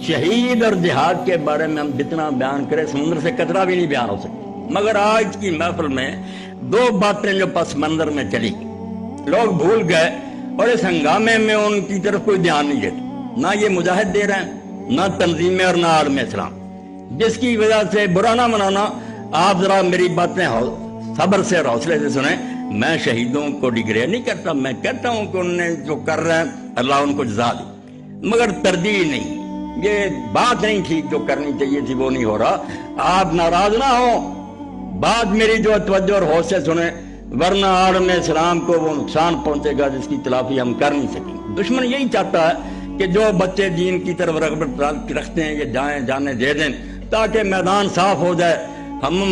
شہید اور جہاد کے بارے میں ہم جتنا بیان کریں سمندر سے قطرہ بھی نہیں بیان ہو سکتا، مگر آج کی محفل میں دو باتیں جو پس منظر میں چلی لوگ بھول گئے اور اس ہنگامے میں ان کی طرف کوئی دھیان نہیں دیتا، نہ یہ مجاہد دے رہے ہیں نہ تنظیمیں اور نہ عالم اسلام، جس کی وجہ سے برا نہ منانا۔ آپ ذرا میری باتیں صبر سے اور حوصلے سے سنیں۔ میں شہیدوں کو ڈگریڈ نہیں کرتا، میں کہتا ہوں کہ انہوں نے جو کر رہے ہیں اللہ ان کو جزا دی، مگر تردید نہیں، یہ بات نہیں تھی جو کرنی چاہیے تھی وہ نہیں ہو رہا۔ آپ ناراض نہ ہو، بات میری جو توجہ اور ہوش سے سنیں، ورنہ عالم اسلام کو وہ نقصان پہنچے گا جس کی تلافی ہم کر نہیں سکیں۔ دشمن یہی چاہتا ہے کہ جو بچے دین کی طرف رغبت رکھتے ہیں یہ جانے دے دیں تاکہ میدان صاف ہو جائے، ہم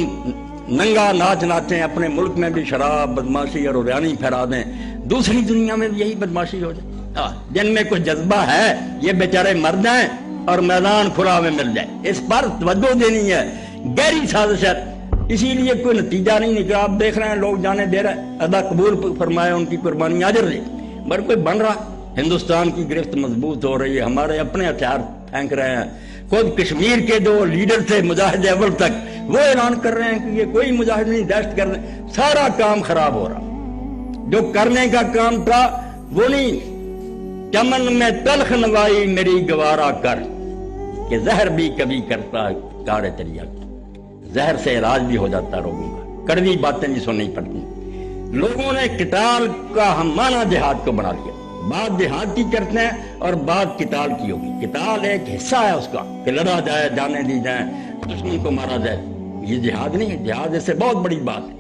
ننگا ناچ ناچیں، اپنے ملک میں بھی شراب بدماشی اور عریانی پھیلا دیں، دوسری دنیا میں بھی یہی بدماشی ہو جائے۔ جن میں کچھ جذبہ ہے یہ بیچارے مر جائیں اور میدان کھلا میں مل جائے، اس پر توجہ دینی ہے۔ گہری سازش ہے، اسی لیے کوئی نتیجہ نہیں نکلا۔ آپ دیکھ رہے ہیں لوگ جانے دے رہے ہیں، ادا قبول فرمائے، ان کی قربانی اجر دے، مگر کوئی بن رہا۔ ہندوستان کی گرفت مضبوط ہو رہی ہے، ہمارے اپنے ہتھیار پھینک رہے ہیں۔ خود کشمیر کے جو لیڈر تھے مجاہد اول تک وہ اعلان کر رہے ہیں کہ یہ کوئی مجاہد نہیں، دہشت گرد۔ سارا کام خراب ہو رہا، جو کرنے کا کام تھا وہ نہیں۔ چمن میں تلخ نوائی میری گوارا کر، کہ زہر بھی کبھی کرتا ہے کار دریا، زہر سے علاج بھی ہو جاتا ہے لوگوں کا، کڑوی باتیں بھی سننی پڑتی۔ لوگوں نے قتال کا ہم معنی جہاد کو بنا لیا، بات جہاد کی کرتے ہیں اور بات قتال کی ہوگی۔ قتال ایک حصہ ہے اس کا کہ لڑا جائے، جانے دی جائیں، دشمن کو مارا جائے، یہ جہاد نہیں ہے۔ جہاد اس سے بہت بڑی بات ہے۔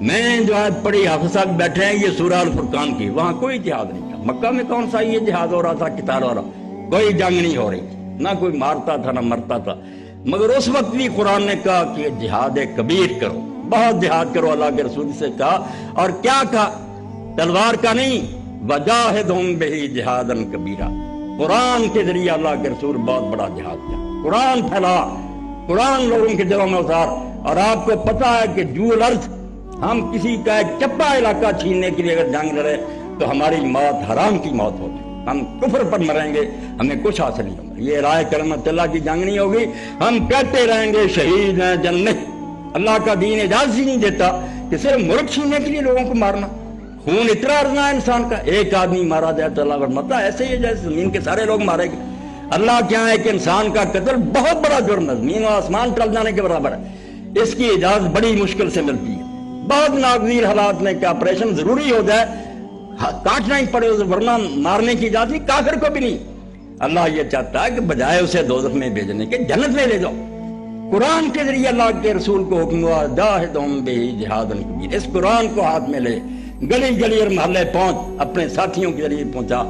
میں جو ہے پڑھی حافظ صاحب بیٹھے ہیں یہ سورہ الفرقان کی، وہاں کوئی جہاد نہیں تھا۔ مکہ میں کون سا یہ جہاد ہو رہا تھا، قتال ہو رہا، کوئی جنگ نہیں ہو رہی، نہ کوئی مارتا تھا نہ مرتا تھا، مگر اس وقت بھی قرآن نے کہا کہ جہاد کبیر کرو، بہت جہاد کرو، اللہ کے رسول سے کہا۔ اور کیا کہا؟ تلوار کا نہیں، وجاہدہم بہی جہادا کبیرا، قرآن کے ذریعے اللہ کے رسول بہت بڑا جہاد کیا۔ قرآن پھیلا، قرآن لوگوں کے دلوں میں اتار۔ اور آپ کو پتا ہے کہ جو الارض، ہم کسی کا ایک چپا علاقہ چھیننے کے لیے اگر جنگ لڑے تو ہماری موت حرام کی موت ہوگی، ہم کفر پر مریں گے، ہمیں کچھ حاصل نہیں ہوگا۔ یہ رائے کلمت اللہ کی جنگ نہیں ہوگی، ہم کہتے رہیں گے شہید ہیں جنت۔ اللہ کا دین اجازت ہی نہیں دیتا کہ صرف ملک چھیننے کے لیے لوگوں کو مارنا۔ خون اتنا ارنا ہے انسان کا، ایک آدمی مارا جائے تو اللہ فرماتا ہے ایسے ہی جیسے زمین کے سارے لوگ مارے گے۔ اللہ کے یہاں ایک انسان کا قتل بہت بڑا جرم ہے، زمین و آسمان ٹل جانے کے برابر ہے۔ اس کی اجازت بڑی مشکل سے ملتی ہے۔ بہت ناگزیر حالات میں کہ آپریشن ضروری ہو جائے، کاٹنا ہی پڑے، ورنہ مارنے کی اجازت نہیں، کافر کو بھی نہیں۔ اللہ یہ چاہتا ہے کہ بجائے اسے دوزخ میں بھیجنے کے جنت میں لے جاؤ۔ قرآن کے ذریعے اللہ کے رسول کو حکم ہوا جاہدہم بہی جہادا کبیرا، اس قرآن کو ہاتھ میں لے، گلی گلی اور محلے پہنچ، اپنے ساتھیوں کے ذریعے پہنچا،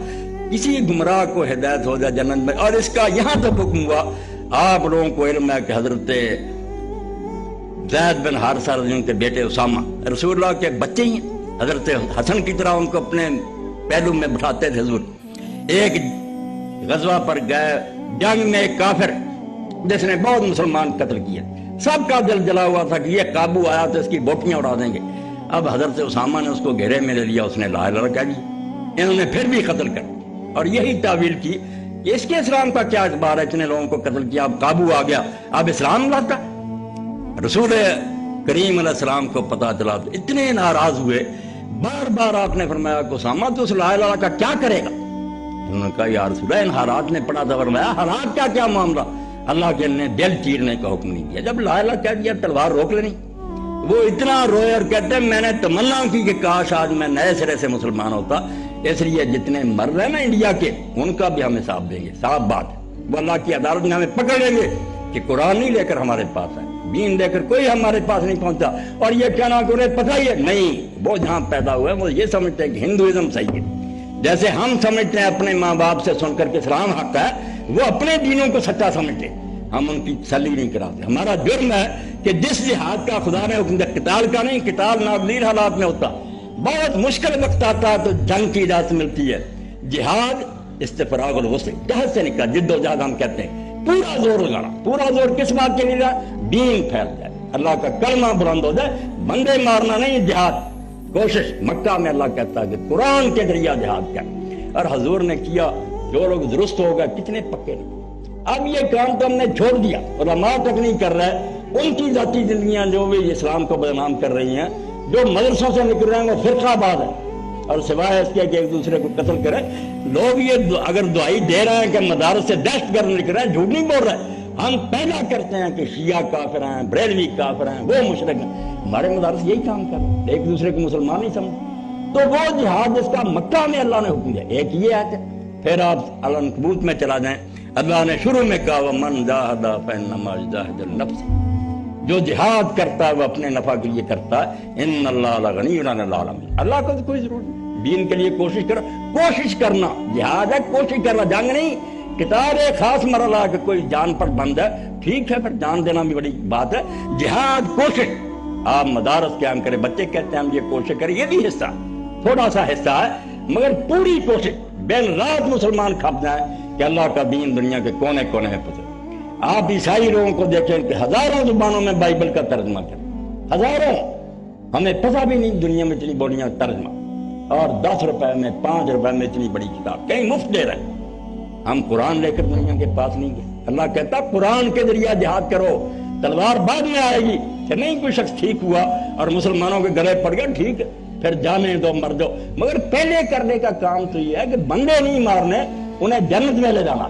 کسی گمراہ کو ہدایت ہو جائے جنت میں۔ اور اس کا یہاں تک حکم ہوا، آپ لوگوں کو علم ہے کہ حضرت زید بن حارثہ رضی اللہ عنہ کے بیٹے اسامہ رسول اللہ کے بچے ہی ہیں، حضرت حسن کی طرح ان کو اپنے پہلو میں بٹھاتے تھے حضور۔ ایک غزوہ پر گئے، جنگ میں ایک کافر جس نے بہت مسلمان قتل کیے، سب کا دل جلا ہوا تھا کہ یہ قابو آیا تو اس کی بوٹیاں اڑا دیں گے۔ اب حضرت اسامہ نے اس کو گھیرے میں لے لیا، اس نے لا الہ الا اللہ کہہ دی، انہوں نے پھر بھی قتل کر، اور یہی تعویل کی کہ اس کے اسلام کا کیا اعتبار ہے، اتنے لوگوں کو قتل کیا، اب قابو آ گیا، اب اسلام لاتا۔ رسول کریم علیہ السلام کو پتا چلا تو اتنے ناراض ہوئے، بار بار آپ نے فرمایا کہ اسامہ تو اس لا الہ الا اللہ کا کیا کرے گا؟ انہوں نے کہا یا رسول اللہ، ان حالات نے پڑھا تھا، فرمایا حالات کیا کیا معاملہ؟ اللہ کے نے دل چیرنے کا حکم نہیں دیا، جب لا الہ کہہ دیا تلوار روک لینی۔ وہ اتنا روئے اور کہتے ہیں میں نے تمنا کی کہ کاش آج میں نئے سرے سے مسلمان ہوتا، اس لیے جتنے مر رہے ہیں نا انڈیا کے ان کا بھی ہم حساب دیں گے، صاف بات ہے، وہ اللہ کی عدالت میں ہمیں پکڑ لیں گے کہ قرآن نہیں لے کر ہمارے پاس ہے، دین لے کر کوئی ہمارے پاس نہیں پہنچا۔ اور یہ کہنا کہ انہیں پتہ ہی ہے نہیں، وہ جہاں پیدا ہوئے وہ یہ سمجھتے ہیں کہ ہندوازم صحیح ہے، جیسے ہم سمجھتے ہیں اپنے ماں باپ سے سن کر کے اسلام حق ہے، وہ اپنے دینوں کو سچا سمجھتے ہیں، ہم ان کی تسلی نہیں کراتے۔ ہمارا جرم ہے کہ جس جہاد کا خدا نے حکم دیا، قتال کا نہیں، قتال ناگزیر حالات میں ہوتا، بہت مشکل وقت آتا ہے تو جنگ کی اجازت ملتی ہے۔ جہاد استفراغ الوسع، جہاد سے نکلا، جد و جہاد ہم کہتے ہیں، پورا زور لگانا۔ پورا زور کس بات کے لیے لگا؟ دین پھیل جائے، اللہ کا کلمہ بلند ہو جائے، بندے مارنا نہیں، جہاد کوشش۔ مکہ میں اللہ کہتا ہے کہ قرآن کے ذریعہ جہاد کیا، اور حضور نے کیا۔ جو لوگ درست ہو گئے، کتنے پکے نہیں، اب یہ کام تو ہم نے چھوڑ دیا، علماء تک نہیں کر رہا ہے، ان کی ذاتی زندگیاں جو بھی اسلام کو بدنام کر رہی ہیں، جو مدرسوں سے نکل رہے ہیں وہ فرقہ باد ہے، اور سوائے اس کے کہ ایک دوسرے کو قتل کریں۔ لوگ یہ اگر دعائی دے رہے ہیں کہ مدارس سے دہشت گرد نکل رہے ہیں، جھوٹ نہیں بول رہے، ہم پیدا کرتے ہیں کہ شیعہ کافر ہیں، بریلوی کافر ہیں، وہ مشرک ہیں، ہمارے مدارس یہی کام کر رہے ہیں، ایک دوسرے کو مسلمان ہی سمجھ۔ تو وہ جہاد جس کا مکہ میں اللہ نے حکم دیا، ایک یہ ہے۔ پھر آپ العنکبوت میں چلا جائیں، اللہ نے شروع میں کہا وَمَنْ جَاهَدَ فَإِنَّمَا يُجَاهِدُ لِنَفْسِهِ، جو جہاد کرتا ہے وہ اپنے نفع کے لیے کرتا ہے، ان اللہ لغنی عن العالمین، اللہ کو تو کوئی ضرورت نہیں، دین کے لیے کوشش کرو، کوشش کرنا جہاد ہے، کوشش کرنا، جنگ نہیں۔ کتاب ایک خاص مرحلہ کہ کوئی جان پر بند ہے، ٹھیک ہے، پھر جان دینا بھی بڑی بات ہے۔ جہاد کوشش، آپ مدارس قائم کریں، بچے کہتے ہیں ہم یہ کوشش کریں، یہ بھی حصہ، تھوڑا سا حصہ ہے، مگر پوری کوشش، دن رات مسلمان کھپ جائیں کہ اللہ کا دین دنیا کے کونے کونے میں پہنچے۔ آپ عیسائی لوگوں کو دیکھیں کہ ہزاروں زبانوں میں بائبل کا ترجمہ کریں، ہزاروں، ہمیں پتہ بھی نہیں دنیا میں اتنی بڑیاں ترجمہ، اور 10 روپے میں 5 روپے میں اتنی بڑی کتاب کہیں مفت دے رہے ہیں۔ ہم قرآن لے کر دنیا کے پاس نہیں گئے، اللہ کہتا قرآن کے ذریعہ جہاد کرو، تلوار بعد میں آئے گی کہ نہیں کوئی شخص ٹھیک ہوا اور مسلمانوں کے گلے پڑ گیا، ٹھیک ہے پھر جانے دو، مر جاؤ، مگر پہلے کرنے کا کام تو یہ ہے کہ بندے نہیں مارنے، انہیں جنت میں لے جانا،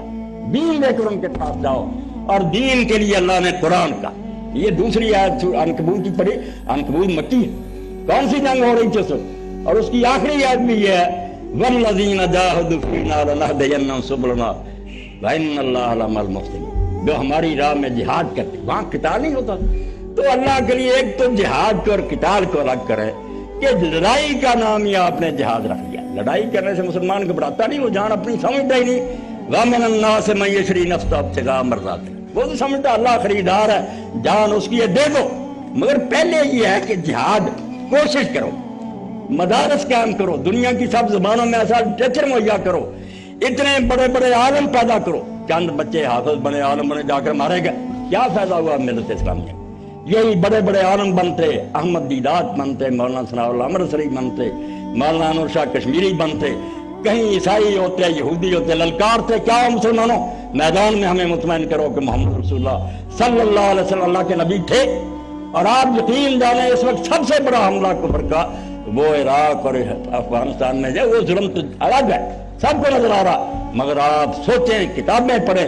دین لے کر ان کے پاس جاؤ، اور دین کے لیے اللہ نے قرآن کا، یہ دوسری آیت عنکبوت کی پڑھی، عنکبوت مکی ہے، کون سی جنگ ہو رہی تھی اس وقت، اور اس کی آخری آیت بھی یہ ہے وَالَّذِينَ جَاهَدُوا فِينَا لَنَهْدِيَنَّهُمْ سُبُلَنَا وَإِنَّ اللَّهَ لَمَعَ الْمُحْسِنِينَ، جو ہماری راہ میں جہاد کرتے، وہاں قتال نہیں ہوتا، تو اللہ کے لیے ایک تو جہاد کو اور قتال کو الگ کرے، کہ لڑائی کا نام ہی آپ نے جہاد رکھ دیا، لڑائی کرنے سے مسلمان گھبراتا نہیں، وہ جان اپنی سمجھتا ہی نہیں، وَمِنَ النَّاسِ مَن يَشْرِي نَفْسَهُ ابْتِغَاءَ مَرْضَاتِ اللَّهِ، وہ تو سمجھتا اللہ خریدار ہے، جان اس کی ہے دے دو، مگر پہلے یہ ہے کہ جہاد کوشش کرو، مدارس قائم کرو، دنیا کی سب زبانوں میں ایسا ٹیچر مہیا کرو، اتنے بڑے بڑے عالم پیدا کرو، چند بچے حافظ بنے، عالم بنے، جا کر مارے گئے، کیا فائدہ ہوا ملت اسلامیہ؟ یہی بڑے بڑے عالم بنتے، احمد دیدات بنتے، مولانا ثناء اللہ امرتسری بنتے، مولانا انور شاہ کشمیری بنتے، کہیں عیسائی ہوتے، یہودی ہوتے، للکارتے، کیا مسلمانوں میدان میں ہمیں مطمئن کرو کہ محمد رسول اللہ صلی اللہ علیہ وسلم اللہ کے نبی تھے، اور آپ یقین جانیں اس وقت سب سے بڑا حملہ کفر کا وہ عراق اور افغانستان میں ہے، وہ ظلم تو الگ ہے، سب کو نظر آ رہا، مگر آپ سوچیں، کتابیں پڑھیں،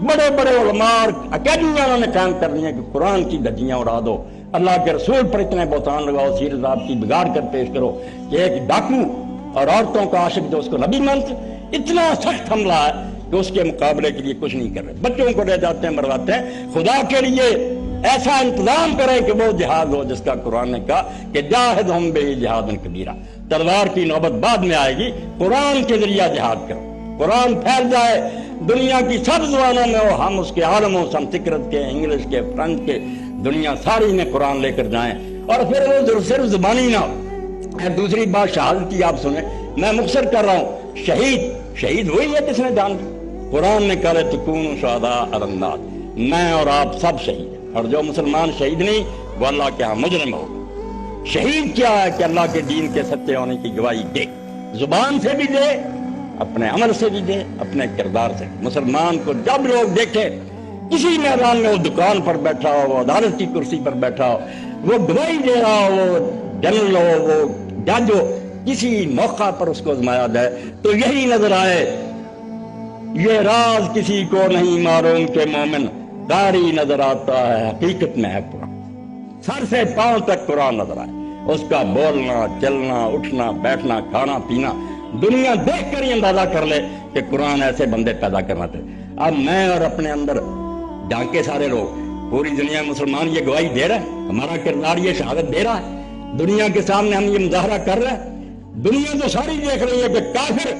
بڑے بڑے علماء اور اکیڈمیاں نے قائم کر لی ہیں کہ قرآن کی دھجیاں اڑا دو، اللہ کے رسول پر اتنے بہتان لگاؤ، سیرت آپ کی بگاڑ کر پیش کرو کہ ایک ڈاکو اور عورتوں کا عاشق جو اس کو نبی مانتے، اتنا سخت حملہ ہے کہ اس کے مقابلے کے لیے کچھ نہیں کر رہے، بچوں کو لے جاتے ہیں، مرواتے ہیں، خدا کے لیے ایسا انتظام کریں کہ وہ جہاد ہو جس کا قرآن نے کہا کہ جاہدہم بہ جہادن کبیرہ، تلوار کی نوبت بعد میں آئے گی، قرآن کے ذریعہ جہاد کرو، قرآن پھیل جائے دنیا کی سب زبانوں میں، ہو ہم اس کے عالموں، سنسکرت کے، انگلش کے، فرنچ کے، دنیا ساری میں قرآن لے کر جائیں، اور پھر وہ صرف زبانی نہ ہو۔ دوسری بات شہادت کی آپ سنیں، میں مختصر کر رہا ہوں، شہید وہی ہے جس نے جان دی، قرآن نے کہا تکونوا شہداء علی الناس، میں اور آپ سب شہید ہیں، اور جو مسلمان شہید نہیں وہ اللہ کے ہاں مجرم ہوگا۔ شہید کیا ہے کہ اللہ کے دین کے سچے ہونے کی گواہی دے، زبان سے بھی دے، اپنے عمل سے بھی دے، اپنے کردار سے۔ مسلمان کو جب لوگ دیکھیں کسی میدان میں، وہ دکان پر بیٹھا ہو، وہ عدالت کی کرسی پر بیٹھا ہو، وہ گواہی دے رہا ہو، وہ جنرل ہو، وہ جج ہو، کسی موقع پر اس کو آزمایا جائے تو یہی نظر آئے، یہ راز کسی کو نہیں معلوم کہ مومن داڑھی نظر آتا ہے، حقیقت میں ہے قرآن، سر سے پاؤں تک قرآن نظر آئے، اس کا بولنا، چلنا، اٹھنا، بیٹھنا، کھانا، پینا، دنیا دیکھ کر ہی اندازہ کر لے کہ قرآن ایسے بندے پیدا کرنا تھے۔ اب میں اور اپنے اندر ڈانکے سارے لوگ، پوری دنیا مسلمان یہ گواہی دے رہا ہے، ہمارا کردار یہ شہادت دے رہا ہے، دنیا کے سامنے ہم یہ مظاہرہ کر رہے ہیں، دنیا تو ساری دیکھ رہی ہے کہ کافر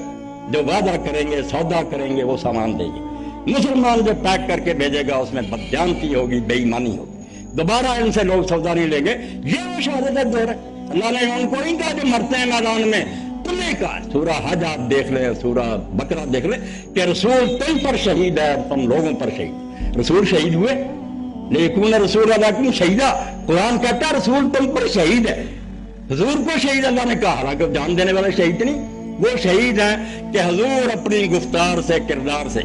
جو وعدہ کریں گے، سودا کریں گے، وہ سامان دیں گے، مسلمان جو پیک کر کے بھیجے گا اس میں بدجانتی ہوگی، بے ایمانی ہوگی، دوبارہ ان سے لوگ سودا نہیں لیں گے، یہ وہ شہادت دے رہے۔ اللہ نے ان کو نہیں کہا جو مرتے ہیں میدان میں، تمہیں کہا، سورہ حج آپ دیکھ لیں، سورہ بقرہ دیکھ لیں کہ رسول تم پر شہید ہے، تم لوگوں پر شہید، رسول شہید ہوئے، لیکن رسول علیکم شہیدہ، قرآن کہتا ہے رسول تم پر شہید ہے، حضور کو شہید اللہ نے کہا، حالانکہ جان دینے والا شہید نہیں، وہ شہید ہیں کہ حضور اپنی گفتار سے، کردار سے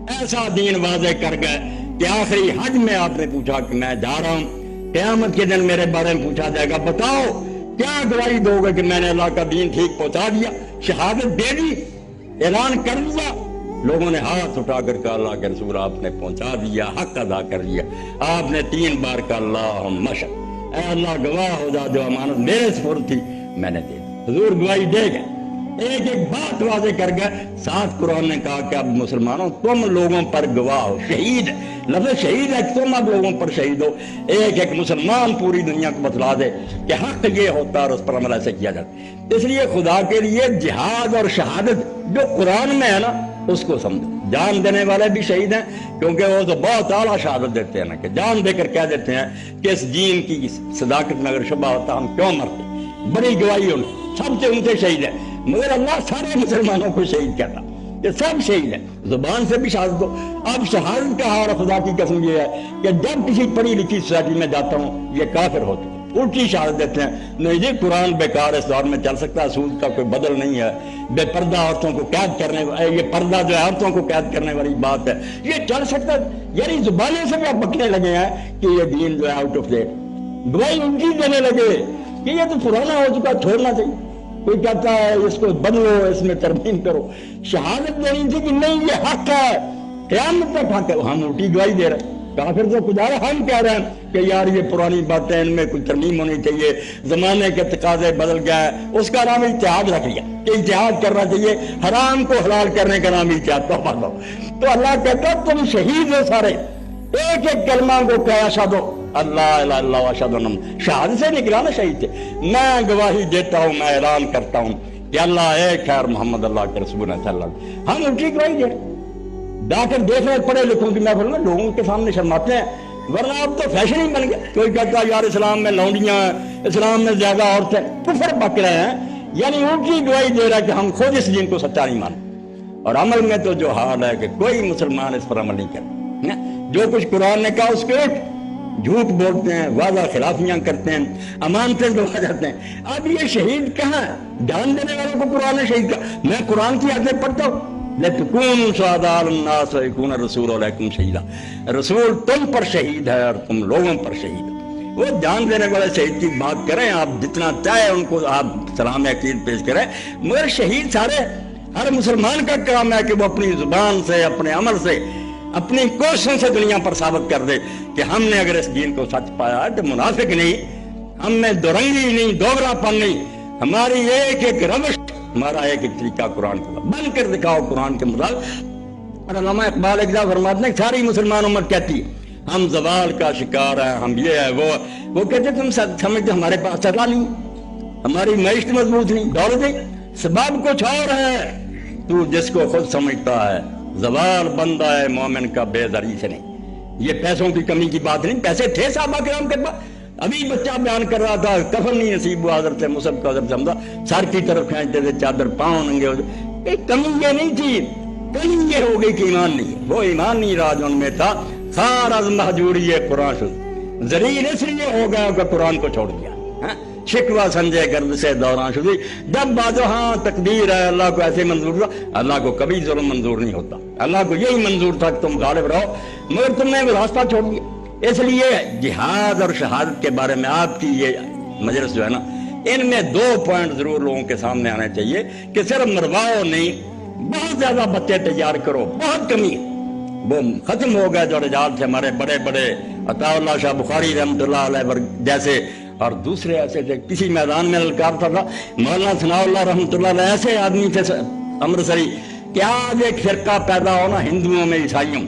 ایسا دین واضح کر گئے کہ آخری حج میں آپ نے پوچھا کہ میں جا رہا ہوں، قیامت کے دن میرے بارے میں پوچھا جائے گا بتاؤ کیا گواہی دو گے کہ میں نے اللہ کا دین ٹھیک پہنچا دیا، شہادت دے دی، اعلان کر دیا؟ لوگوں نے ہاتھ اٹھا کر کہا اللہ کے رسول آپ نے پہنچا دیا، حق ادا کر دیا۔ آپ نے 3 بار کہا اللہم اشہد، اے اللہ گواہ ہو جا جو امانت میرے سپرد تھی میں نے دے دی۔ حضور گواہی دے گئے، ایک ایک بات واضح کر گئے۔ ساتھ قرآن نے کہا کہ اب مسلمانوں تم لوگوں پر گواہ ہو، شہید لفظ شہید ہے، تم اب لوگوں پر شہید ہو۔ ایک ایک مسلمان پوری دنیا کو بتلا دے کہ حق یہ ہوتا اور اس پر عمل ایسے کیا جاتا۔ اس لیے خدا کے لیے جہاد اور شہادت جو قرآن میں ہے نا اس کو سمجھو۔ جان دینے والے بھی شہید ہیں کیونکہ وہ تو بہت اعلیٰ شہادت دیتے ہیں نا کہ جان دے کر کہہ دیتے ہیں کہ اس دین کی صداقت میں اگر شبہ ہوتا ہم کیوں مرتے، بڑی گواہی انہیں سب سے ان سے شہید ہے۔ مگر اللہ سارے مسلمانوں کو شہید کہتا کہ سب شہید ہیں، زبان سے بھی شہادت دو۔ اب شہادت کا اور خدا کی قسم یہ ہے کہ جب کسی پڑھی لکھی سوسائٹی میں جاتا ہوں یہ کافر ہوتے ہیں، الٹی شہادت دیتے ہیں نہیں جی قرآن بیکار اس دور میں چل سکتا، سود کا کوئی بدل نہیں ہے، بے پردہ عورتوں کو قید کرنے، یہ پردہ جو ہے عورتوں کو قید کرنے والی بات ہے یہ چل سکتا، یعنی زبانیں سے بھی آپ بکنے لگے ہیں کہ یہ دین جو ہے آؤٹ آف ڈیٹ۔ گواہی ان کی دینے لگے کہ یہ تو پرانا ہو چکا چھوڑنا چاہیے، کوئی کہتا ہے اس کو بدلو اس میں ترمیم کرو۔ شہادت دینی تھی کہ نہیں یہ حق ہے، قیامت تک حق ہے، ہم الٹی گواہی دے رہے ہیں۔ کافر تو کچھ ہم کہہ رہے ہیں کہ یار یہ پرانی باتیں ان میں کچھ ترمیم ہونی چاہیے، زمانے کے تقاضے بدل گیا ہے، اس کا نام اجتہاد رکھ لیا کہ اجتہاد کرنا چاہیے، حرام کو حلال کرنے کا نام اجتہاد۔ تو اللہ کہتا تم شہید ہو سارے، ایک ایک کلمہ کو کہا اشہد اللہ الہ الا اللہ اشہد ان، شہادت سے نکلا نا شہید سے۔ میں گواہی دیتا ہوں، میں اعلان کرتا ہوں کہ اللہ ایک ہے اور محمد اللہ کے رسول ہے صلی اللہ علیہ وسلم۔ ہم الٹی گواہی دے رہے ہیں، جا کر دیکھ رہے پڑھے لکھوں کی محفل میں لوگوں کے سامنے شرماتے ہیں، ورنہ اب تو فیشن ہی بن گیا۔ کوئی کہتا ہے یار اسلام میں لونڈیاں ہیں، اسلام میں زیادہ عورتیں، کفر بک رہے ہیں، یعنی الٹی گواہی دے رہا ہے کہ ہم خود اس دین کو سچا نہیں مانتے۔ اور عمل میں تو جو حال ہے کہ کوئی مسلمان اس پر عمل نہیں کرتا، جو کچھ قرآن نے کہا اس کے جھوٹ بولتے ہیں، وعدہ خلافیاں کرتے ہیں، امانتیں دبا جاتے ہیں۔ اب یہ شہید کہاں ہے؟ جان دینے والوں کو قرآن نے شہید کہا۔ میں قرآن کی آیتیں پڑھتا ہوں لَتَكُونُوا شُهَدَاءَ عَلَى النَّاسِ وَيَكُونَ الرَّسُولُ عَلَيْكُمْ شَهِيدًا، رسول تم پر شہید ہے اور تم لوگوں پر شہید ہے۔ وہ جان دینے والے شہید کی بات کریں، آپ جتنا چاہے ان کو آپ سلام عقید پیش کریں، مگر شہید سارے ہر مسلمان کا کام ہے کہ وہ اپنی زبان سے، اپنے عمل سے، اپنی کوششوں سے دنیا پر ثابت کر دے کہ ہم نے اگر اس دین کو سچ پایا ہے تو منافق نہیں، ہم میں دورنگی نہیں، دوگلا پن نہیں، ہماری ایک ایک روش، ہمارا ایک ایک طریقہ قرآن کا بن کر دکھاؤ قرآن کے مطابق۔ اور علامہ اقبال ایک دفعہ فرماتے ہیں ساری مسلمان امت کہتی ہے ہم زوال کا شکار ہیں، ہم یہ ہے وہ کہتے تم سمجھتے ہمارے پاس چلا نہیں، ہماری معیشت مضبوط نہیں، دولت نہیں، سبب کچھ اور ہے، تو جس کو خود سمجھتا ہے زوال بندہ ہے مومن کا بے زری سے نہیں۔ یہ پیسوں کی کمی کی بات نہیں، پیسے تھے صحابہ کرام کے پاس۔ ابھی بچہ بیان کر رہا تھا کفن نہیں نصیب ہوا حضرت مصعب کا، حضرت حمزہ سر کی طرف کھینچتے تھے چادر، پاؤں ننگے ہوتے، کمی یہ نہیں تھی، کمی یہ ہو گئی کہ ایمان نہیں، وہ ایمان نہیں رہا جو ان میں تھا۔ خار از محجوری قرآن شد، ذلیل اس لیے ہو گیا کہ قرآن کو چھوڑ دیا، شکوہ سنجے گرد سے دوران شدی۔ جب بازو ہاں تقدیر ہے اللہ کو ایسے منظور تھا، اللہ کو کبھی ظلم منظور نہیں ہوتا، اللہ کو یہی منظور تھا کہ تم غالب رہو، مگر تم نے وہ راستہ چھوڑ دیا۔ اس لیے جہاد اور شہادت کے بارے میں آپ کی یہ مجلس جو ہے نا، ان میں 2 پوائنٹ ضرور لوگوں کے سامنے آنے چاہیے کہ صرف مرواؤ نہیں، بہت زیادہ بچے تیار کرو، بہت کمی وہ ختم ہو گئے جو رجال تھے ہمارے بڑے بڑے، عطا اللہ شاہ بخاری رحمۃ اللہ علیہ جیسے، اور دوسرے ایسے تھے۔ کسی میدان میں للکارتا تھا مولانا ثناء اللہ رحمۃ اللہ علیہ، ایسے آدمی تھے امرتسری کہ آج ایک فرقہ پیدا ہونا ہندوؤں میں عیسائیوں،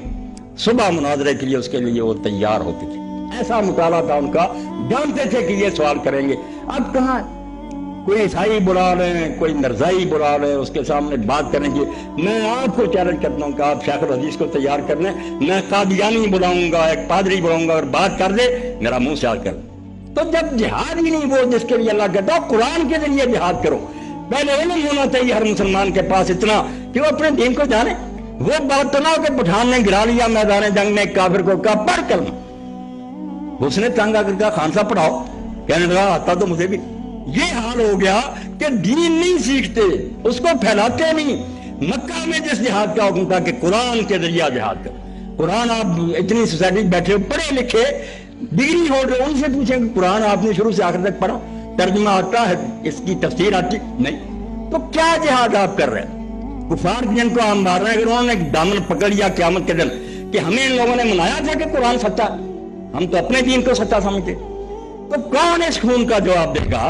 صبح مناظرے کے لیے اس کے لیے وہ تیار ہوتے تھے، ایسا مطالعہ تھا ان کا، جانتے تھے کہ یہ سوال کریں گے۔ اب کہاں کوئی عیسائی بلا لیں، کوئی مرزائی بلا لیں، اس کے سامنے بات کریں گے۔ میں آپ کو چیلنج کرتا ہوں کہ آپ شیخ الحدیث کو تیار کر لیں، میں قادیانی بلاؤں گا، ایک پادری بلاؤں گا، اور بات کر دے میرا منہ سیاہ کر دے۔ تو جب جہاد ہی نہیں وہ جس کے لیے اللہ کہتا ہے قرآن کے ذریعے جہاد کرو، پہلے علم ہونا چاہیے ہر مسلمان کے پاس اتنا کہ وہ اپنے دین کو جانے۔ وہ بات تو نہ ہو کہ پٹھان نے گرا لیا میدان جنگ میں کافر کو، کہا پڑھ کلمہ، اس نے تنگ آ کر کہا خان صاحب پڑھاؤ، کہنے لگا آتا تو مجھے بھی۔ یہ حال ہو گیا کہ دین نہیں سیکھتے، اس کو پھیلاتے نہیں، مکہ میں جس جہاد کا حکم تھا کہ قرآن کے ذریعہ جہاد کرو. قرآن آپ اتنی سوسائٹی بیٹھے ہو پڑھے لکھے ڈگری ہولڈر، ان سے پوچھیں کہ قرآن آپ نے شروع سے آخر تک پڑھا، ترجمہ آتا ہے، اس کی تفسیر آتی نہیں، تو کیا جہاد آپ کر رہے ہیں؟ کفار جن کو ہم مار رہے ہیں، اگر انہوں نے ایک دامن پکڑ لیا قیامت کے دن کہ ہمیں ان لوگوں نے منایا تھا کہ قرآن سچا، ہم تو اپنے دین کو سچا سمجھتے، تو کون اس خون کا جواب دے گا؟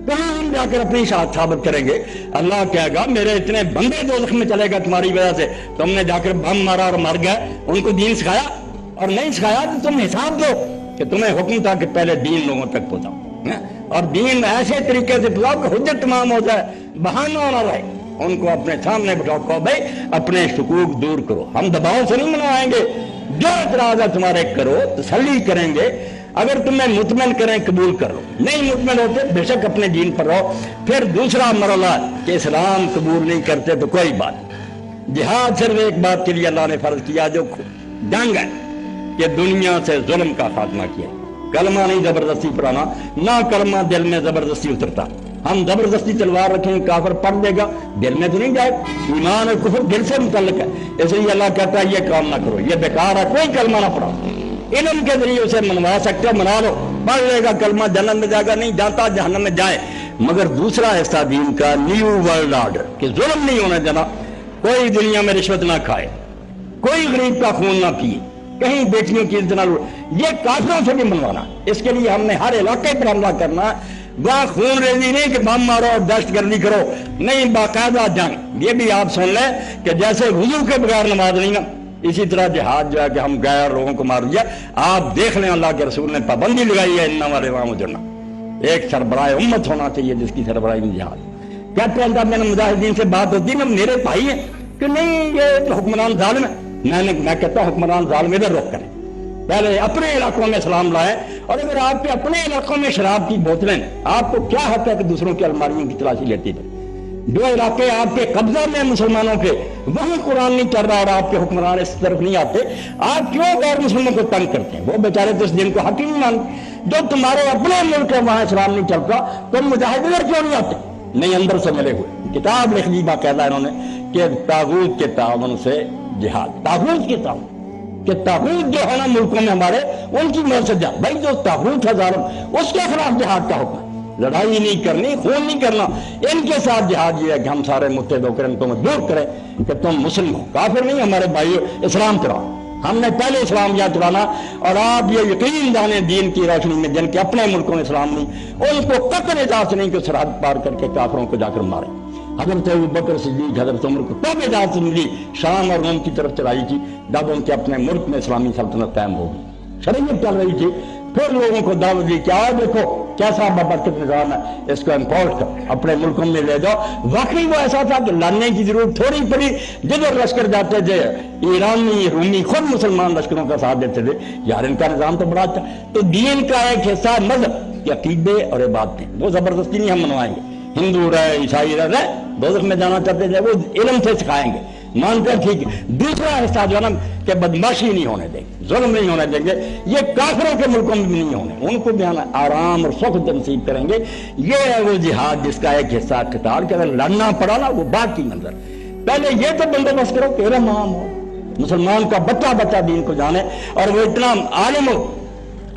کہاں ہم جا کر اپنی شہادت ثابت کریں گے؟ اللہ کہے گا میرے اتنے بندے دوزخ میں چلے گا تمہاری وجہ سے، تم نے جا کر بم مارا اور مر گئے، ان کو دین سکھایا اور نہیں سکھایا تو تم حساب دو کہ تمہیں حکم تھا کہ پہلے دین لوگوں تک پہنچاؤ، اور دین ایسے طریقے سے پہنچاؤ کہ حجت تمام ہو جائے، بہانہ نہ رہے. ان کو اپنے سامنے بٹھاؤ، کہو بھائی اپنے شکوک دور کرو، ہم دباؤ سے نہیں منوائیں گے، جو اعتراض ہے تمہارے کرو، تسلی کریں گے، اگر تمہیں مطمئن کریں قبول کر لو، نہیں مطمئن ہوتے بے شک اپنے دین پر رہو. پھر دوسرا مرحلہ کہ اسلام قبول نہیں کرتے تو کوئی بات نہیں. جہاد صرف ایک بات کے لیے اللہ نے فرض کیا جو جنگ ہے کہ دنیا سے ظلم کا خاتمہ کیا. کلمہ نہیں زبردستی پڑھانا، نہ کلمہ دل میں زبردستی اترتا. ہم زبردستی تلوار رکھیں کافر پڑھ دے گا، دل میں تو نہیں جائے. ایمان اور کفر دل سے متعلق ہے، اس لیے اللہ کہتا ہے یہ کام نہ کرو، یہ بیکار ہے، کوئی کلمہ نہ پڑھو. علم کے ذریعے اسے منوا سکتے ہو، منا لو، پڑھ لے گا کلمہ، جنت میں جائے گا، نہیں جاتا جہنم میں جائے. مگر دوسرا حصہ دین کا نیو ورلڈ آرڈر کہ ظلم نہیں ہونے دینا، کوئی دنیا میں رشوت نہ کھائے، کوئی غریب کا خون نہ پیے، کہیں بیٹیوں کی عزت نہ لوٹ، یہ کافروں سے بھی منوانا. اس کے لیے ہم نے ہر علاقے پر حملہ کرنا، وہاں خون ریزی نہیں کہ بم مارو اور دہشت گردی کرو، نہیں، باقاعدہ جنگ. یہ بھی آپ سن لیں کہ جیسے وضو کے بغیر نماز نہیں نا، اسی طرح جہاد جو ہے کہ ہم غیر لوگوں کو مار دیا. آپ دیکھ لیں اللہ کے رسول نے پابندی لگائی ہے انما الامام جرنا، ایک سربراہ امت ہونا چاہیے جس کی سربراہی میں جہاد. کہتے ہیں جب میں نے مجاہدین سے بات ہوتی ہے میرے بھائی ہیں کہ نہیں یہ تو حکمران ظالم ہے، میں کہتا ہوں حکمران ظالم ادھر رخ کریں، پہلے اپنے علاقوں میں اسلام لائیں. اور اگر آپ کے اپنے علاقوں میں شراب کی بوتلیں، آپ کو کیا حق ہے کہ دوسروں کی الماریوں کی تلاشی لیتی تھے؟ جو علاقے آپ کے قبضہ میں مسلمانوں کے، وہاں قرآن نہیں چل رہا اور آپ کے حکمران اس طرف نہیں آتے، آپ کیوں غیر مسلموں کو تنگ کرتے ہیں؟ وہ بیچارے تو اس دن کو حق ہی نہیں مانتے. جو تمہارے اپنے ملک ہے وہاں اسلام نہیں چلتا، تم مجاہد ادھر کیوں نہیں آتے؟ نہیں، اندر سے ملے ہوئے. کتاب لکھ دی باقاعدہ انہوں نے کہ طاغوت کے تعاون سے جہاد، طاغوت کے تعاون، کہ طاغوت جو ہے نا ملکوں میں ہمارے، ان کی مدد سے جہاد. بھائی جو طاغوت ہے ظالم، اس کے خلاف جہاد کا حکم ہے. لڑائی نہیں کرنی، خون نہیں کرنا، ان کے ساتھ جہاد یہ ہے کہ ہم سارے متحد ہو کر ان کو مجبور کریں کہ تم مسلم ہو، کافر نہیں ہمارے بھائی، اسلام چلاؤ. ہم نے پہلے اسلام یاد چلانا، اور آپ یہ یقین جانیں دین کی روشنی میں جن کے اپنے ملکوں میں اسلام نہیں، ان کو قطع اجازت نہیں کہ سرحد پار کر کے کافروں کو جا کر ماریں. حضرت ابوبکر صدیق، حضرت عمر کو تب اجازت ملی شام اور روم کی طرف چلائی تھی جب ان کے اپنے ملک میں اسلامی سلطنت قائم ہوگی، شریعت چل رہی تھی. پھر لوگوں کو دعوت دی کہ آؤ دیکھو کیسا بابرکت نظام ہے، اس کو امپورٹ کر اپنے ملکوں میں لے جاؤ. واقعی وہ ایسا تھا کہ لانے کی ضرورت تھوڑی پڑی، جدھر لشکر جاتے تھے ایرانی رومی خود مسلمان لشکروں کا ساتھ دیتے تھے. یار ان کا نظام تو بڑا اچھا. تو دین کا ایک حصہ مذہب، عقیدے اور عبادتیں، وہ زبردستی نہیں ہم منوائیں گے. ہندو رہے، عیسائی رہے، دوزخ میں جانا چاہتے تھے، وہ علم سے سکھائیں گے، مانتے ہیں ٹھیک ہے. دوسرا حصہ جو ہے نا کہ بدماشی نہیں ہونے دیں گے، ظلم نہیں ہونے دیں گے، یہ کافروں کے ملکوں میں بھی نہیں ہونے، ان کو بھی آرام اور سخت نصیب کریں گے. یہ ہے وہ جہاد جس کا ایک حصہ قتال، کہ اگر لڑنا پڑا نا وہ بات کی منظر. پہلے یہ تو بندوبست کرو کہ علم عام ہو، مسلمان کا بچہ بچہ دین کو جانے اور وہ اتنا عالم ہو.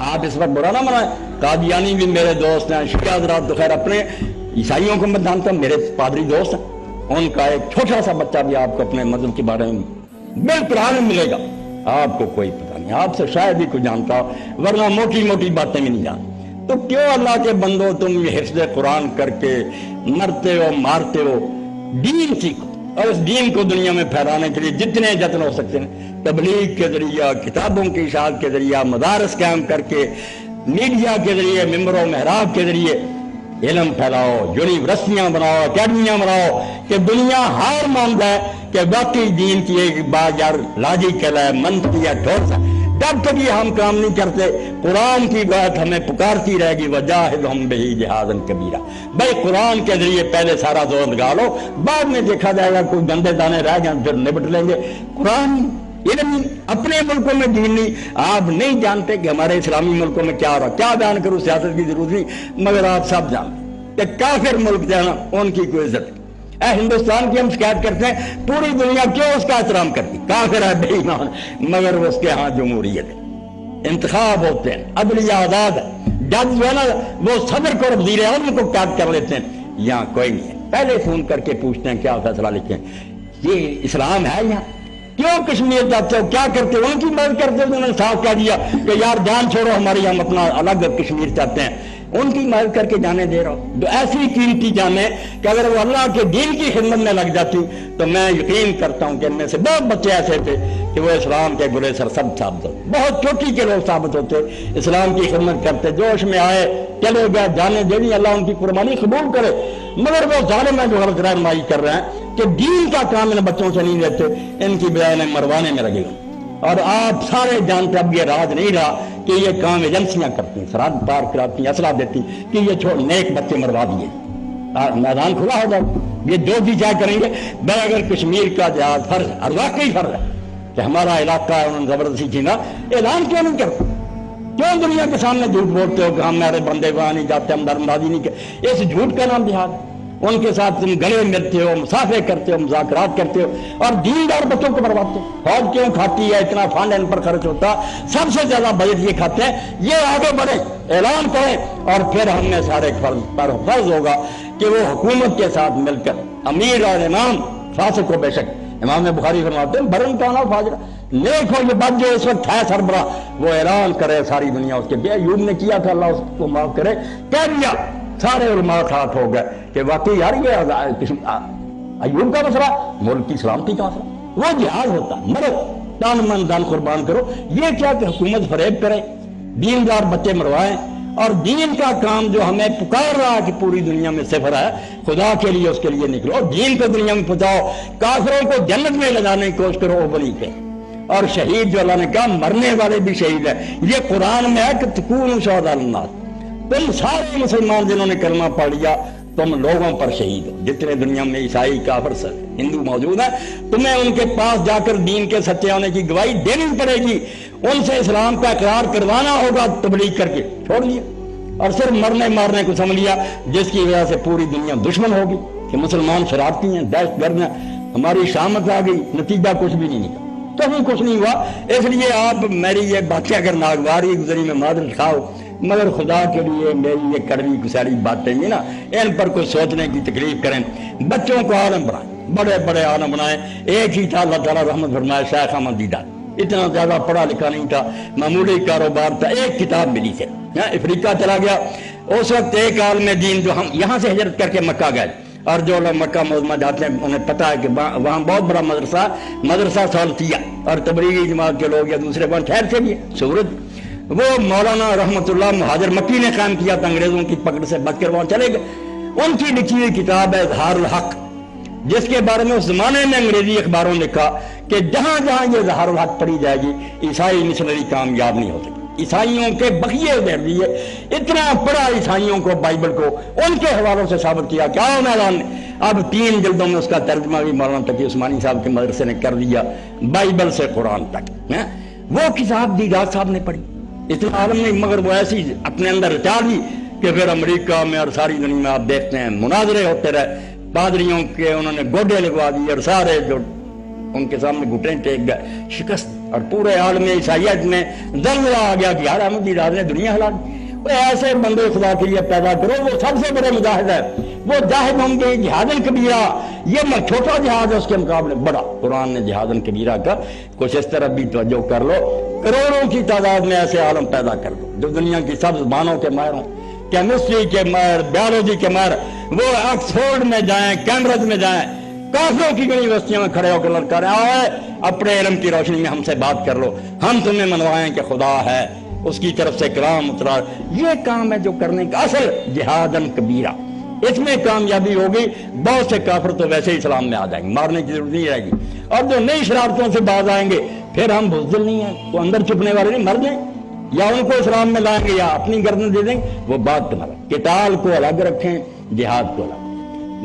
آپ اس وقت برا نہ منائیں، قادیانی بھی میرے دوست ہیں، شیعہ حضرات تو خیر اپنے، عیسائیوں کو میں جانتا ہوں، میرے پادری دوست ہیں، ان کا ایک چھوٹا سا بچہ بھی آپ کو اپنے مذہب کے بارے میں بالکل عالم ملے گا. آپ کو کوئی پتہ نہیں، آپ سے شاید ہی کوئی جانتا ہو، ورنہ موٹی موٹی باتیں بھی نہیں جانتے. تو کیوں اللہ کے بندو تم یہ حفظ قرآن کر کے مرتے ہو مارتے ہو؟ دین سیکھو، اور اس دین کو دنیا میں پھیلانے کے لیے جتنے جتن ہو سکتے ہیں، تبلیغ کے ذریعہ، کتابوں کی اشاعت کے ذریعہ، مدارس قائم کر کے، میڈیا کے ذریعے، ممبر و محراب کے ذریعے علم پھیلاؤ، یونیورسٹیاں بناؤ، اکیڈمیاں بناؤ، کہ دنیا ہار مان جائے کہ واقعی دین کی ایک بات یار لاجیکل ہے، منطقی ہے، ٹھوس ہے. جب تک یہ ہم کام نہیں کرتے، قرآن کی بات ہمیں پکارتی رہے گی، وجاہدہم بہ جہادا کبیرا. بھائی قرآن کے ذریعے پہلے سارا زور لگا لو، بعد میں دیکھا جائے گا کوئی گندے دانے رہ جائیں پھر نپٹ لیں گے. قرآن علم اپنے ملکوں میں دین نہیں. آپ نہیں جانتے کہ ہمارے اسلامی ملکوں میں کیا ہو رہا، کیا بیان کروں، سیاست کی ضرورت نہیں، مگر آپ سب جانتے کہ کافر ملک جو ہے نا ان کی کوئی عزت. ہندوستان کی ہم شکایت کرتے ہیں پوری دنیا کیوں اس کا احترام کرتی، کافر ہے بے ایمان، مگر اس کے ہاں جمہوریت ہے، انتخاب ہوتے ہیں، عدلیہ آزاد ہے، جج جو ہے نا وہ صدر کو وزیر اعظم کو قید کر لیتے ہیں، یہاں کوئی نہیں ہے، پہلے فون کر کے پوچھتے ہیں کیا فیصلہ لکھیں، یہ اسلام ہے یہاں؟ کیوں کشمیر جاتے ہو، کیا کرتے ہو؟ ان کی مدد کرتے ہو، انہوں نے صاف کہہ دیا کہ یار جان چھوڑو ہماری، ہم اپنا الگ کشمیر چاہتے ہیں، ان کی مدد کر کے جانے دے رہا ہوں، جو ایسی قیمتی جانیں کہ اگر وہ اللہ کے دین کی خدمت میں لگ جاتی تو میں یقین کرتا ہوں کہ ان میں سے بہت بچے ایسے تھے کہ وہ اسلام کے گلے سر سب ثابت ہوتے، بہت چوٹی کے لوگ ثابت ہوتے، اسلام کی خدمت کرتے، جوش میں آئے چلے گئے، جانے دینی، اللہ ان کی قربانی قبول کرے، مگر وہ ظالم ہیں جو غلط رہنمائی کر رہے ہیں کہ دین کا کام ان بچوں سے نہیں لیتے، ان کی بجائے انہیں مروانے میں لگے گا۔ اور آپ سارے جانتے، اب یہ راز نہیں رہا کہ یہ کام ایجنسیاں کرتی ہیں، سرحد پار کراتی ہیں، اسلحہ دیتی کہ یہ چھوڑ نیک بچے مروا دیے، میدان کھلا ہو جائے، یہ جو بھی چاہے کریں گے۔ میں اگر کشمیر کا جہاد فرض ہے، اور واقعی فرض ہے کہ ہمارا علاقہ ہے، انہوں نے زبردستی چھینا، اعلان کیوں نہیں کرتے؟ کیوں دنیا کے سامنے جھوٹ بولتے ہو کہ ہم میرے بندے وہاں نہیں جاتے، ہم درمدازی نہیں کرتے؟ اس جھوٹ کا نام جہاد ہے۔ ان کے ساتھ تم گلے ملتے ہو، مسافے کرتے ہو، مذاکرات کرتے ہو، اور دیندار بچوں کو بربادتے ہو۔ فوج کیوں کھاتی ہے؟ اتنا فنڈ ان پر خرچ ہوتا، سب سے زیادہ بجٹ یہ کھاتے ہیں۔ یہ آگے بڑھے، اعلان کریں، اور پھر ہم نے سارے فرض ہوگا کہ وہ حکومت کے ساتھ مل کر امیر اور امام فاسق کو، بے شک امام بخاری فرماتے ہیں برن کانا فاجر، نیک ہو یہ بات جو اس وقت ہے سربراہ، وہ اعلان کرے ساری دنیا اس کے بے ایوب نے کیا تھا، اللہ اس کو معاف کرے، کہہ دیا، سارے علماء ساتھ ہو گئے کہ واقعی یار یہ ایوب کا مسئلہ، ملک کی سلامتی کا مسئلہ، وہ جہاد ہوتا، مرو تن من دن قربان کرو۔ یہ کیا کہ حکومت فریب کرے، دیندار بچے مروائیں، اور دین کا کام جو ہمیں پکار رہا ہے کہ پوری دنیا میں صفر ہے، خدا کے لیے اس کے لیے نکلو، دین کو دنیا میں پہنچاؤ، کافروں کو جنت میں لے جانے کی کوشش کرو، وہ بنی کے۔ اور شہید جو اللہ نے کہا مرنے والے بھی شہید ہیں، یہ قرآن میں ہے کہ تکونوا شہداء للناس، تم سارے مسلمان جنہوں نے کلمہ پڑھ لیا تم لوگوں پر شہید ہو، جتنے دنیا میں عیسائی کافر ہندو موجود ہیں، تمہیں ان کے پاس جا کر دین کے سچے ہونے کی گواہی دینی پڑے گی، ان سے اسلام کا اقرار کروانا ہوگا تبلیغ کر کے، چھوڑ دیا اور صرف مرنے مارنے کو سمجھ لیا، جس کی وجہ سے پوری دنیا دشمن ہوگی کہ مسلمان شرارتی ہیں، دہشت گرد ہیں، ہماری شامت آ گئی، نتیجہ کچھ بھی نہیں نکلا، کہیں کچھ نہیں ہوا۔ اس لیے آپ میری یہ باتیں اگر ناگواری گزری میں معذرت کھاؤ، مگر خدا کے لیے میری یہ کڑوی کساڑی باتیں گی نا، ان پر کوئی سوچنے کی تکلیف کریں، بچوں کو عالم بنائیں، بڑے بڑے عالم بنائیں۔ ایک ہی تھا اللہ تعالیٰ رحمت فرمائے شیخ احمد دیدار، اتنا زیادہ پڑھا لکھا نہیں تھا، معمولی کاروبار تھا، ایک کتاب ملی تھی، افریقہ چلا گیا، اس وقت ایک عالم دین جو ہم یہاں سے ہجرت کر کے مکہ گئے، اور جو لوگ مکہ معظمہ جاتے ہیں انہیں پتہ ہے کہ وہاں بہت بڑا مدرسہ سالتیہ، اور تبلیغی جماعت کے لوگ یا دوسرے وہاں ٹھہر سے بھی سورج، وہ مولانا رحمت اللہ مہاجر مکی نے قائم کیا تھا، انگریزوں کی پکڑ سے بچ کر وہاں چلے گئے۔ ان کی لکھی ہوئی کتاب ہے اظہار الحق، جس کے بارے میں اس زمانے میں انگریزی اخباروں نے لکھا کہ جہاں جہاں یہ اظہار الحق پڑھی جائے گی عیسائی مشنری کامیاب نہیں ہو سکتی، عیسائیوں کے بقیے ادھر دیے، اتنا پڑھا عیسائیوں کو بائبل کو ان کے حوالوں سے ثابت کیا کیا میدان نے، اب 3 جلدوں میں اس کا ترجمہ بھی مولانا تقی عثمانی صاحب کے مدرسے نے کر دیا، بائبل سے قرآن تک، وہ کتاب دیدار صاحب نے پڑھی، اتنا عالم نہیں، مگر وہ ایسی اپنے اندر رچا دی کہ پھر امریکہ میں اور ساری دنیا میں آپ دیکھتے ہیں مناظرے ہوتے رہے، پادریوں کے انہوں نے گوڈے لگوا دیے، اور سارے جو ان کے سامنے گھٹنے ٹیک گئے، شکست، اور پورے عالم عیسائیت میں زلزلہ آ گیا کہ یار احمد دیدار نے دنیا ہلا دی۔ ایسے بندے خدا کے لیے پیدا کرو، وہ سب سے بڑے مجاہد ہے، وہ جاہد ہوں گے، جہادن کبیرہ، یہ چھوٹا جہاد ہے اس کے مقابلے بڑا، قرآن نے جہادن کبیرہ کا کچھ اس طرح بھی توجہ کر لو، کروڑوں کی تعداد میں ایسے عالم پیدا کر دو جو دنیا کی سب زبانوں کے ماہر ہوں، کیمسٹری کے ماہر، بیولوجی کے ماہر، وہ آکسفورڈ میں جائیں، کیمبرج میں جائیں، کافروں کی یونیورسٹیوں میں کھڑے ہو کر لڑکا رہے آئے اپنے علم کی روشنی میں ہم سے بات کر لو، ہم تمہیں منوائیں کہ خدا ہے، اس کی طرف سے کلام اترا۔ یہ کام ہے جو کرنے کا اصل جہادن کبیرہ، اس میں کامیابی ہوگی، بہت سے کافر تو ویسے ہی اسلام میں آ جائیں گے، مارنے کی ضرورت نہیں رہے گی، اور جو نئی شرارتوں سے باز آئیں گے پھر ہم بزدل نہیں ہیں، تو اندر چھپنے والے نہیں، مر جائیں، یا ان کو اسلام میں لائیں گے یا اپنی گردن دے دیں گے، وہ بات تمہارا۔ قتال کو الگ رکھیں، جہاد کو الگ،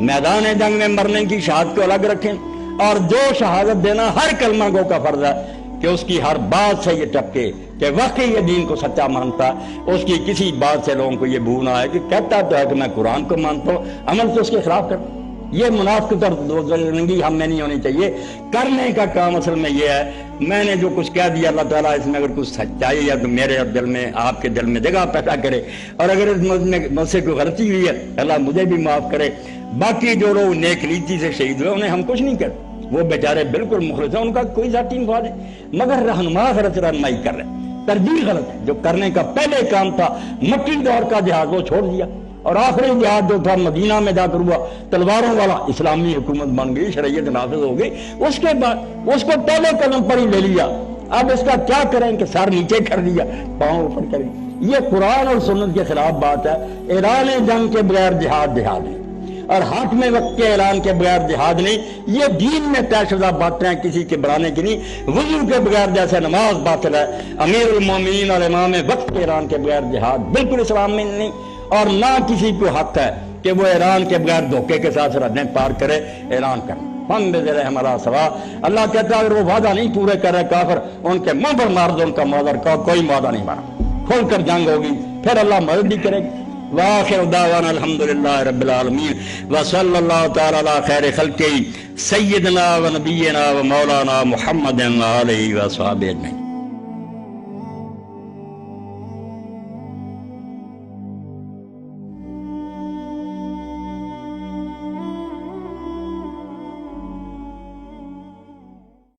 میدان جنگ میں مرنے کی شہادت کو الگ رکھیں، اور جو شہادت دینا ہر کلمہ گو کا فرض ہے کہ اس کی ہر بات سے یہ ٹپکے کہ واقعی یہ دین کو سچا مانتا، اس کی کسی بات سے لوگوں کو یہ بھول نہ آئے کہ کہتا تو ہے کہ میں قرآن کو مانتا ہوں، عمل تو اس کے خلاف کرتا ہوں، یہ منافقت اور دوزخی ہم میں نہیں ہونی چاہیے. کرنے کا کام اصل میں یہ ہے. میں نے جو کچھ کہہ دیا اللہ تعالیٰ اس میں اگر کچھ سچائی ہے تو میرے دل میں آپ کے دل میں جگہ پیدا کرے, اور اگر اس مجھ سے کوئی غلطی ہوئی ہے اللہ مجھے بھی معاف کرے. باقی جو لوگ نیک نیتی سے شہید ہوئے انہیں ہم کچھ نہیں کرتے, وہ بیچارے بالکل مخلص ہیں, ان کا کوئی ذاتی مفاد ہے, مگر رہنما غلط رہنمائی کر رہے ہیں, ترجیح غلط ہے. جو کرنے کا پہلے کام تھا مکی دور کا جہاد وہ چھوڑ دیا, اور آخری جہاد جو تھا مدینہ میں جا کر ہوا تلواروں والا, اسلامی حکومت بن گئی, شریعت نافذ ہو گئی. اس کے بعد اس کو پہلے قدم پر ہی لے لیا. اب اس کا کیا کریں کہ سر نیچے کر دیا, پاؤں اوپر کر دیا. یہ قرآن اور سنت کے خلاف بات ہے. اعلان جنگ کے بغیر جہاد نہیں, اور حاکم وقت کے اعلان کے بغیر جہاد نہیں. یہ دین میں طے شدہ باتیں ہیں, کسی کے بڑھانے کی نہیں. وضو کے بغیر جیسے نماز باطل ہے, امیر المومنین اور امام وقت کے اعلان کے بغیر جہاد بالکل اسلام میں نہیں. اور نہ کسی کو حق ہے کہ وہ اعلان کے بغیر دھوکے کے ساتھ سرحدیں پار کرے. اعلان کر ہم بے ذرے ہمارا سوا. اللہ کہتا ہے اگر وہ وعدہ نہیں پورے کر رہے کافر, ان کے منہ پر مار دو, ان کا معذر کا کوئی وعدہ نہیں مارا. کھول کر جنگ ہوگی, پھر اللہ مدد بھی کرے گی. وآخر دعوانا الحمدللہ رب العالمین وصلی اللہ تعالی علی خیر خلقہ سیدنا و نبینا و مولانا محمد علیہ وصحبہ اجمعین.